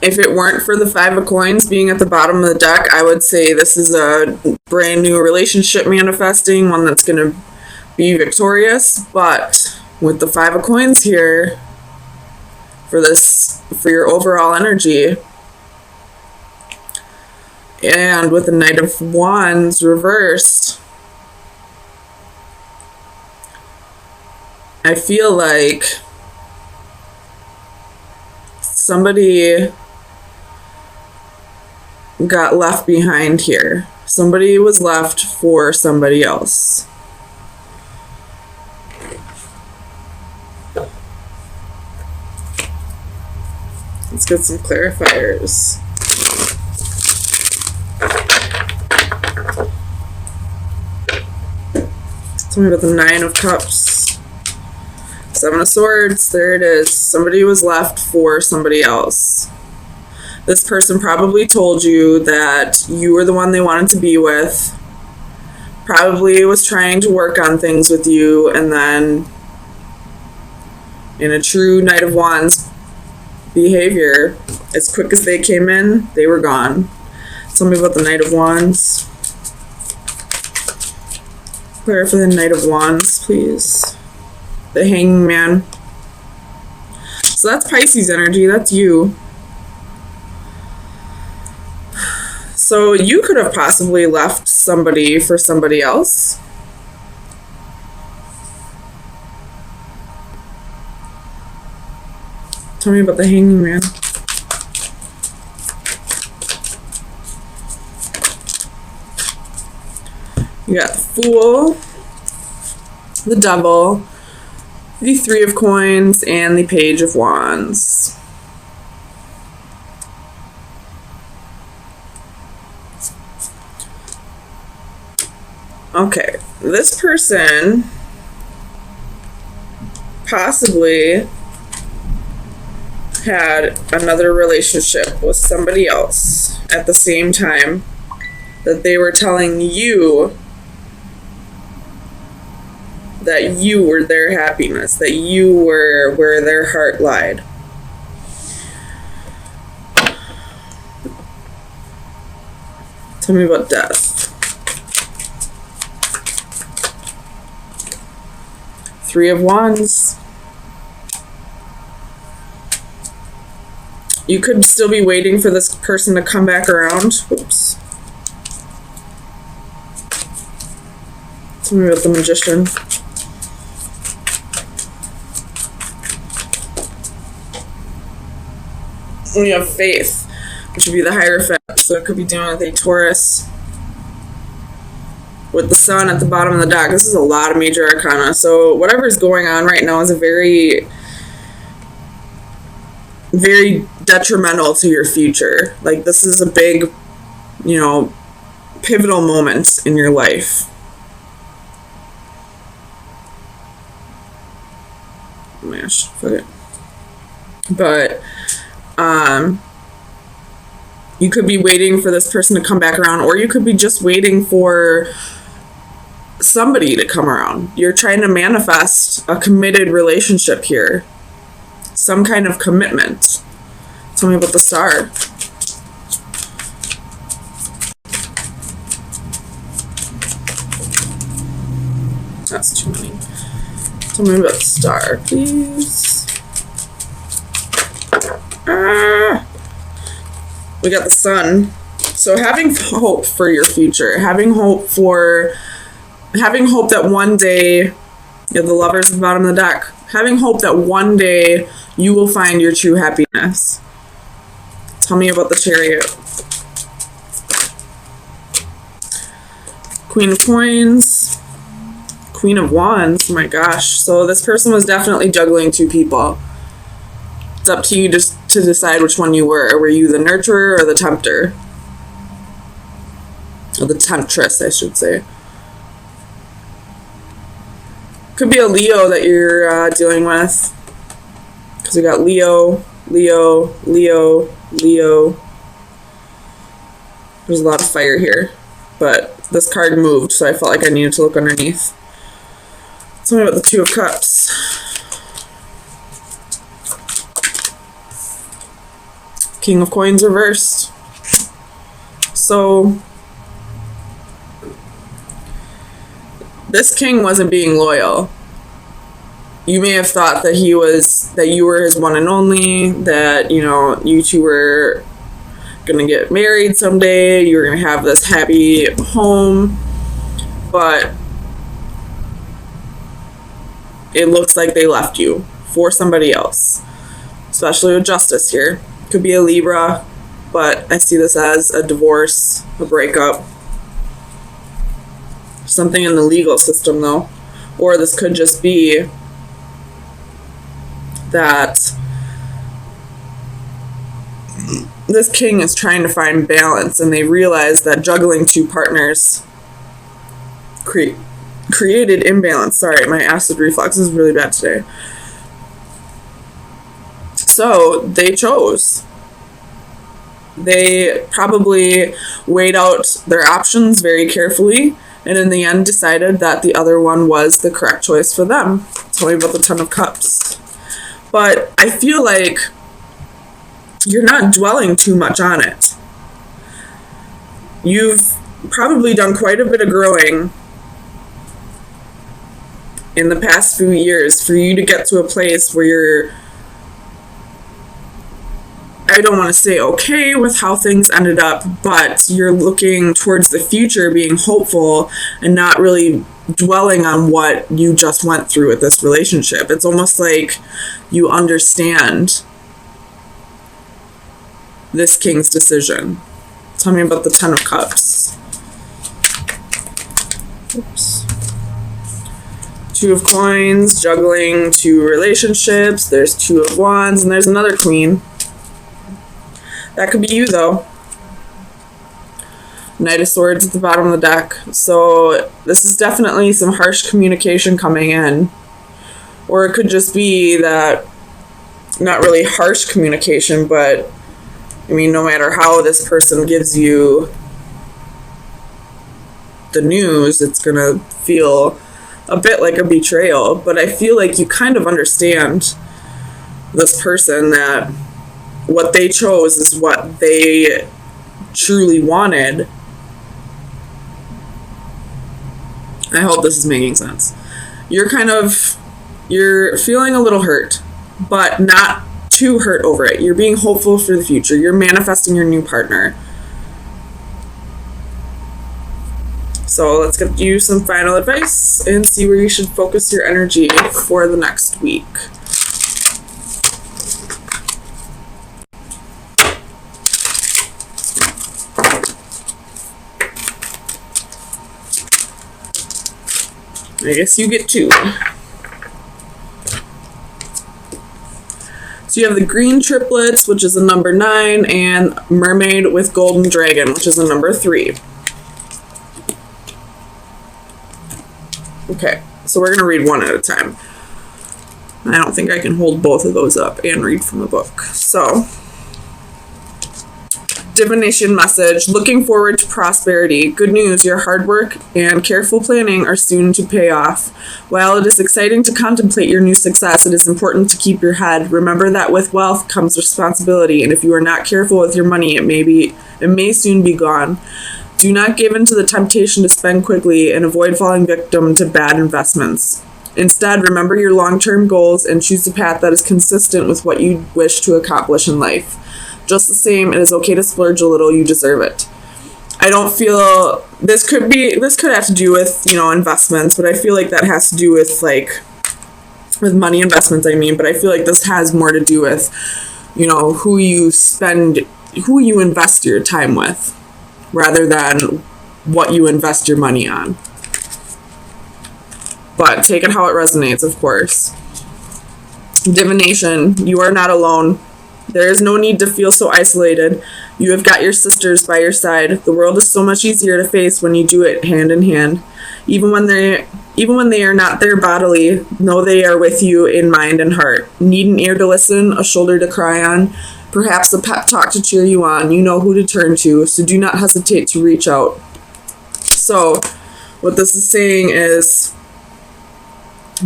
If it weren't for the Five of Coins being at the bottom of the deck, I would say this is a brand new relationship manifesting, one that's going to be victorious. But with the Five of Coins here, for your overall energy, and with the Knight of Wands reversed, I feel like somebody got left behind here. Somebody was left for somebody else. Let's get some clarifiers. Tell me about the Nine of Cups. Seven of Swords. There it is. Somebody was left for somebody else. This person probably told you that you were the one they wanted to be with. Probably was trying to work on things with you, and then in a true Knight of Wands behavior, as quick as they came in, they were gone. Tell me about the Knight of Wands. Clear for the Knight of Wands, please. The Hanging Man. So that's Pisces energy. That's you. So you could have possibly left somebody for somebody else. Tell me about the Hanging Man. You got the Fool, the Devil, the Three of Coins, and the Page of Wands. Okay, this person possibly had another relationship with somebody else at the same time that they were telling you that you were their happiness, that you were where their heart lied. Tell me about death. Three of Wands. You could still be waiting for this person to come back around. Oops. Tell me about the Magician. We have Faith, which would be the Hierophant. So it could be dealing with a Taurus. With the Sun at the bottom of the deck. This is a lot of major arcana. So whatever's going on right now is a very, very detrimental to your future. Like, this is a big, pivotal moment in your life. Oh my gosh, fuck it. But, you could be waiting for this person to come back around, or you could be just waiting for somebody to come around. You're trying to manifest a committed relationship here. Some kind of commitment. Tell me about the Star. That's too many. Tell me about the Star, please. We got the Sun. So having hope for your future, having hope that one day, you have the Lovers at the bottom of the deck, having hope that one day you will find your true happiness. Tell me about the Chariot. Queen of Coins, Queen of Wands. Oh my gosh. So this person was definitely juggling two people. It's up to you just to decide which one you were. Were you the nurturer or the tempter? Or the temptress, I should say. Could be a Leo that you're dealing with. Because we got Leo, Leo, Leo, Leo. There's a lot of fire here. But this card moved, so I felt like I needed to look underneath. Tell me about the Two of Cups. King of Coins reversed. So this king wasn't being loyal. You may have thought that you were his one and only, that, you know, you two were going to get married someday, you were going to have this happy home, but it looks like they left you for somebody else, especially with Justice here. Could be a Libra, but I see this as a divorce, a breakup, something in the legal system though. Or this could just be that this king is trying to find balance, and they realize that juggling two partners created imbalance. Sorry, my acid reflux is really bad today. So they chose. They probably weighed out their options very carefully, and in the end decided that the other one was the correct choice for them. Tell me about the Ten of Cups. But I feel like you're not dwelling too much on it. You've probably done quite a bit of growing in the past few years for you to get to a place where you're, I don't want to say okay with how things ended up, but you're looking towards the future, being hopeful, and not really dwelling on what you just went through with this relationship. It's almost like you understand this king's decision. Tell me about the Ten of Cups. Oops. Two of Coins, juggling two relationships. There's Two of Wands, and there's another Queen. That could be you, though. Knight of Swords at the bottom of the deck. So this is definitely some harsh communication coming in. Or it could just be that, not really harsh communication, but, I mean, no matter how this person gives you the news, it's going to feel a bit like a betrayal. But I feel like you kind of understand this person, that what they chose is what they truly wanted. I hope this is making sense. You're feeling a little hurt, but not too hurt over it. You're being hopeful for the future. You're manifesting your new partner. So let's get you some final advice and see where you should focus your energy for the next week. I guess you get two. So you have the Green Triplets, which is a number 9, and Mermaid with Golden Dragon, which is a number 3. Okay, so we're going to read one at a time. I don't think I can hold both of those up and read from the book. So, divination message: looking forward to prosperity. Good news, your hard work and careful planning are soon to pay off. While it is exciting to contemplate your new success, it is important to keep your head. Remember that with wealth comes responsibility, and if you are not careful with your money, it may soon be gone. Do not give in to the temptation to spend quickly and avoid falling victim to bad investments. Instead, remember your long-term goals and choose a path that is consistent with what you wish to accomplish in life. Just the same, it is okay to splurge a little. You deserve it. I don't feel this could have to do with, investments, but I feel like that has to do with with money investments, but I feel like this has more to do with, who you invest your time with rather than what you invest your money on. But take it how it resonates, of course. Divination, you are not alone. There is no need to feel so isolated. You have got your sisters by your side. The world is so much easier to face when you do it hand in hand. Even when they are not there bodily, know they are with you in mind and heart. Need an ear to listen, a shoulder to cry on, perhaps a pep talk to cheer you on. You know who to turn to, so do not hesitate to reach out. So, what this is saying is,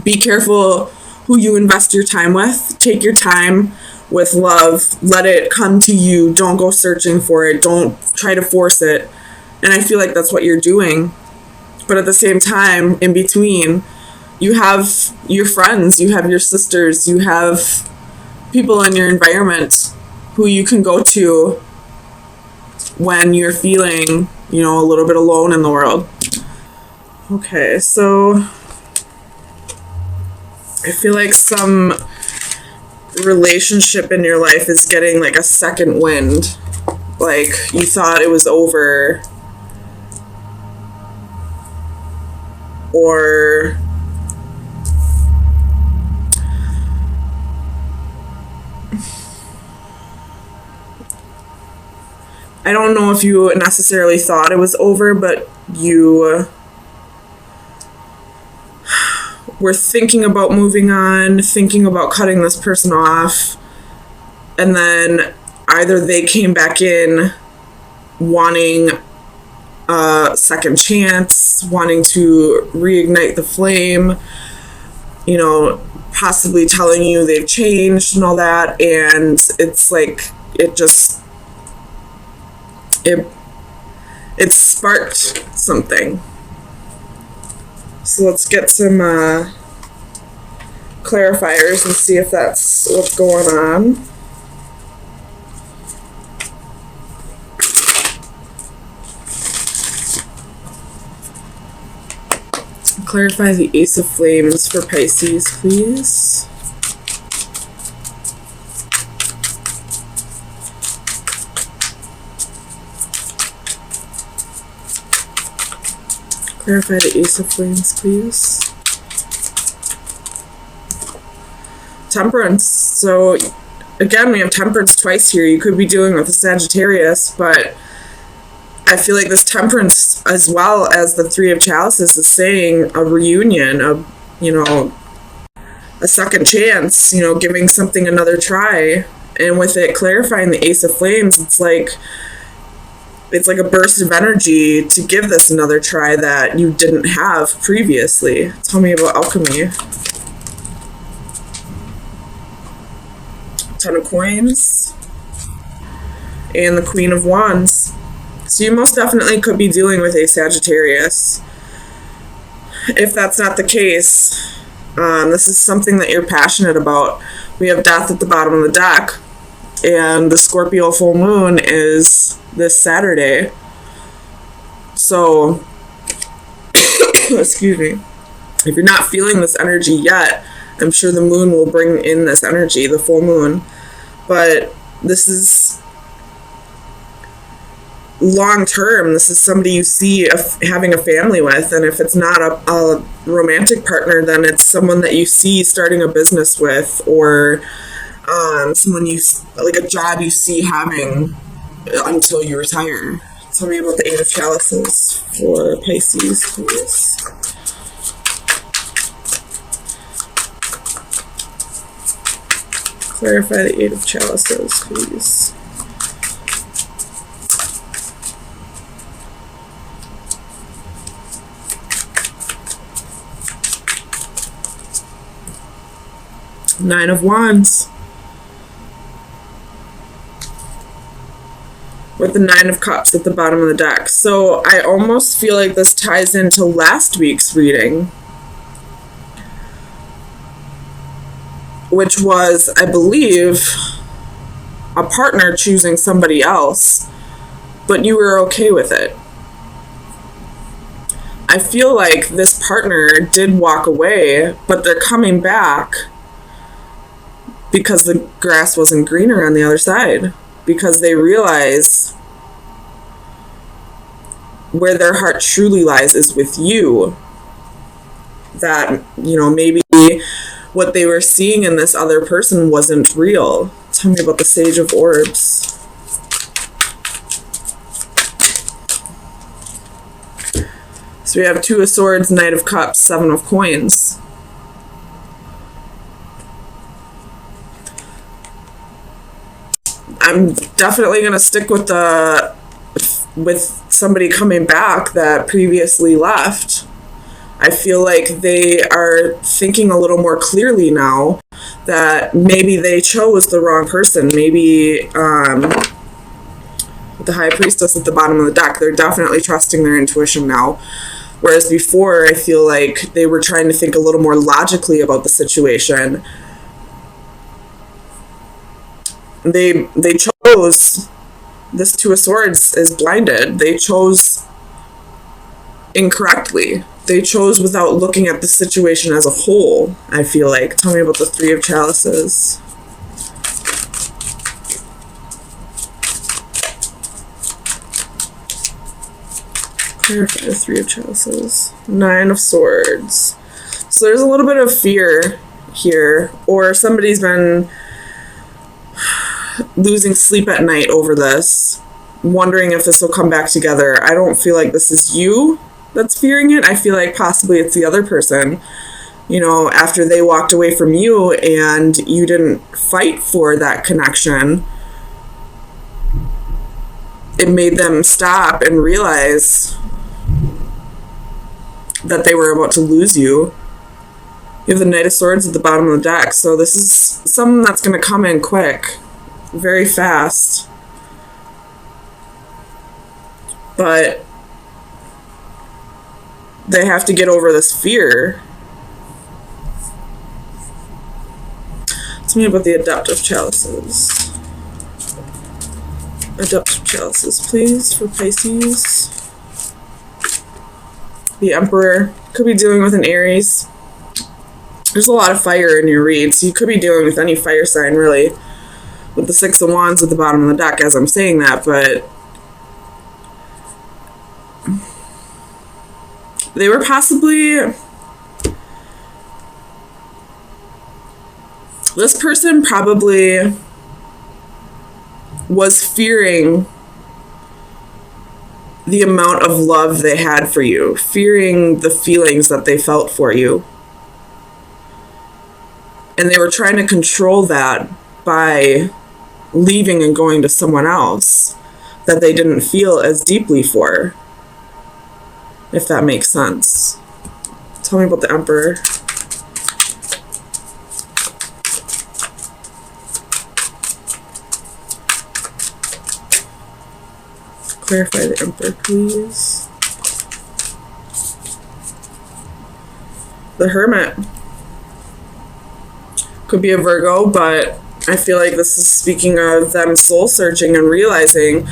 be careful who you invest your time with. Take your time with love. Let it come to you. Don't go searching for it. Don't try to force it. And I feel like that's what you're doing. But at the same time, in between, you have your friends, you have your sisters, you have people in your environment who you can go to when you're feeling, you know, a little bit alone in the world. Okay, so I feel like some relationship in your life is getting like a second wind. Like you thought it was over, or I don't know if you necessarily thought it was over, but you were thinking about moving on, thinking about cutting this person off, and then either they came back in wanting a second chance, wanting to reignite the flame, you know, possibly telling you they've changed and all that, and it's like it sparked something. So let's get some clarifiers and see if that's what's going on. Clarify the Ace of Flames for Pisces, please. Clarify the Ace of Flames, please. Temperance. So, again, we have Temperance twice here. You could be dealing with a Sagittarius, but I feel like this Temperance, as well as the Three of Chalices, is saying a reunion, a second chance, giving something another try. And with it clarifying the Ace of Flames, it's like a burst of energy to give this another try that you didn't have previously. Tell me about alchemy. Ten of Coins. And the Queen of Wands. So you most definitely could be dealing with a Sagittarius. If that's not the case, this is something that you're passionate about. We have Death at the bottom of the deck. And the Scorpio full moon is this Saturday. So, excuse me. If you're not feeling this energy yet, I'm sure the moon will bring in this energy, the full moon. But this is long term. This is somebody you see having a family with. And if it's not a romantic partner, then it's someone that you see starting a business with, or someone like a job you see having until you retire. Tell me about the Eight of Chalices for Pisces, please. Clarify the Eight of Chalices, please. Nine of Wands. With the Nine of Cups at the bottom of the deck. So I almost feel like this ties into last week's reading, which was, I believe, a partner choosing somebody else, but you were okay with it. I feel like this partner did walk away, but they're coming back because the grass wasn't greener on the other side. Because they realize where their heart truly lies is with you. That, maybe what they were seeing in this other person wasn't real. Tell me about the Sage of Orbs. So we have Two of Swords, Knight of Cups, Seven of Coins. I'm definitely going to stick with somebody coming back that previously left. I feel like they are thinking a little more clearly now that maybe they chose the wrong person. Maybe the High Priestess at the bottom of the deck, they're definitely trusting their intuition now. Whereas before, I feel like they were trying to think a little more logically about the situation. They chose, this Two of Swords is blinded. They chose incorrectly. They chose without looking at the situation as a whole, I feel like. Tell me about the Three of Chalices. Clarify the Three of Chalices. Nine of Swords. So there's a little bit of fear here, or somebody's been losing sleep at night over this, wondering if this will come back together. I don't feel like this is you that's fearing it. I feel like possibly it's the other person. You know, after they walked away from you and you didn't fight for that connection, it made them stop and realize that they were about to lose you. You have the Knight of Swords at the bottom of the deck, so this is something that's going to come in quick, very fast. But they have to get over this fear. Tell me about the Adaptive Chalices. Adaptive Chalices, please, for Pisces. The Emperor. Could be dealing with an Aries. There's a lot of fire in your read, so you could be dealing with any fire sign, really. With the Six of Wands at the bottom of the deck as I'm saying that, but they were possibly... This person probably was fearing the amount of love they had for you, fearing the feelings that they felt for you. And they were trying to control that by leaving and going to someone else that they didn't feel as deeply for, if that makes sense. Tell me about the Emperor. Clarify the Emperor, please. The Hermit. Could be a Virgo, but I feel like this is speaking of them soul searching and realizing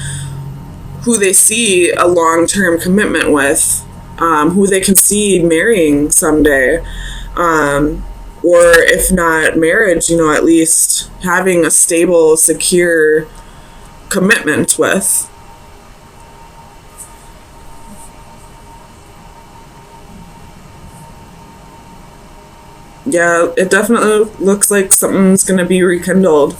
who they see a long-term commitment with, who they can see marrying someday, or if not marriage, you know, at least having a stable, secure commitment with. Yeah, it definitely looks like something's going to be rekindled.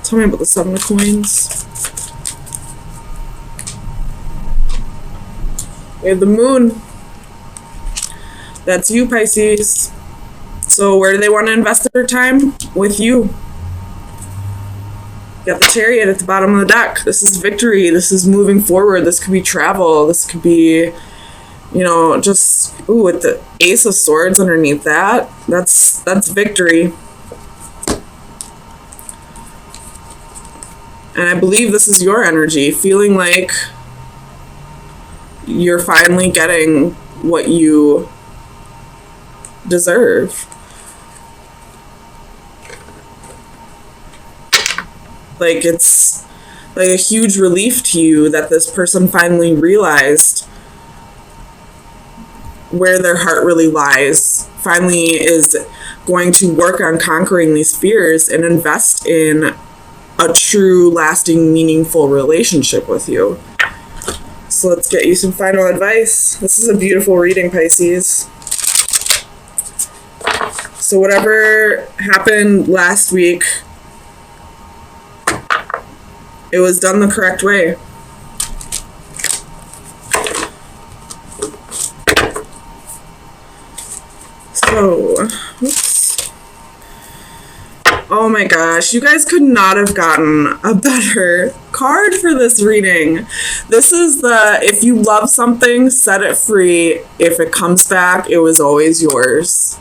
Tell me about the Seven of Coins. We have the Moon. That's you, Pisces. So where do they want to invest their time? With you. You got the Chariot at the bottom of the deck. This is victory. This is moving forward. This could be travel. This could be, you know, just, ooh, with the Ace of Swords underneath that. That's victory. And I believe this is your energy, feeling like you're finally getting what you deserve. Like, it's like a huge relief to you that this person finally realized where their heart really lies, finally is going to work on conquering these fears and invest in a true, lasting, meaningful relationship with you. So let's get you some final advice. This is a beautiful reading, Pisces. So whatever happened last week, it was done the correct way. So, oops. Oh my gosh, you guys could not have gotten a better card for this reading. This is the, if you love something, set it free. If it comes back, it was always yours.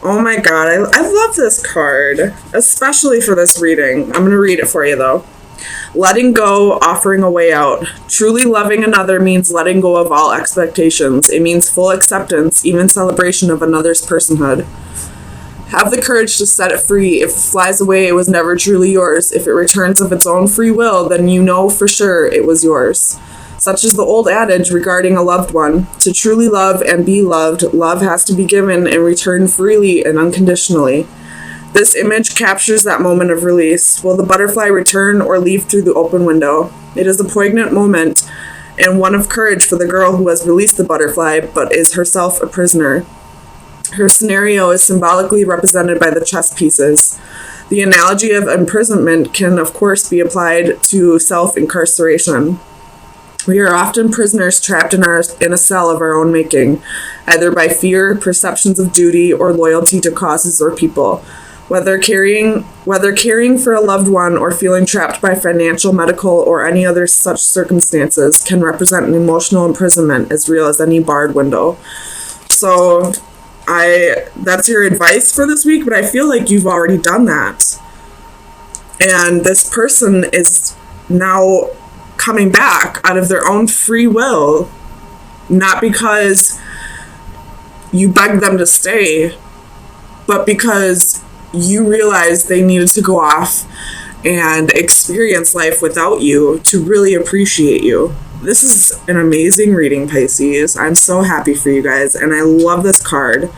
Oh my god, I love this card, especially for this reading. I'm going to read it for you though. Letting go, offering a way out. Truly loving another means letting go of all expectations. It means full acceptance, even celebration of another's personhood. Have the courage to set it free. If it flies away, it was never truly yours. If it returns of its own free will, then you know for sure it was yours. Such is the old adage regarding a loved one. To truly love and be loved, love has to be given and returned freely and unconditionally. This image captures that moment of release. Will the butterfly return or leave through the open window? It is a poignant moment and one of courage for the girl who has released the butterfly but is herself a prisoner. Her scenario is symbolically represented by the chess pieces. The analogy of imprisonment can, of course, be applied to self-incarceration. We are often prisoners trapped in a cell of our own making, either by fear, perceptions of duty, or loyalty to causes or people. Whether caring for a loved one or feeling trapped by financial, medical, or any other such circumstances can represent an emotional imprisonment as real as any barred window. So that's your advice for this week, but I feel like you've already done that. And this person is now coming back out of their own free will, not because you begged them to stay, but because you realized they needed to go off and experience life without you to really appreciate you. This is an amazing reading, Pisces. I'm so happy for you guys, and I love this card.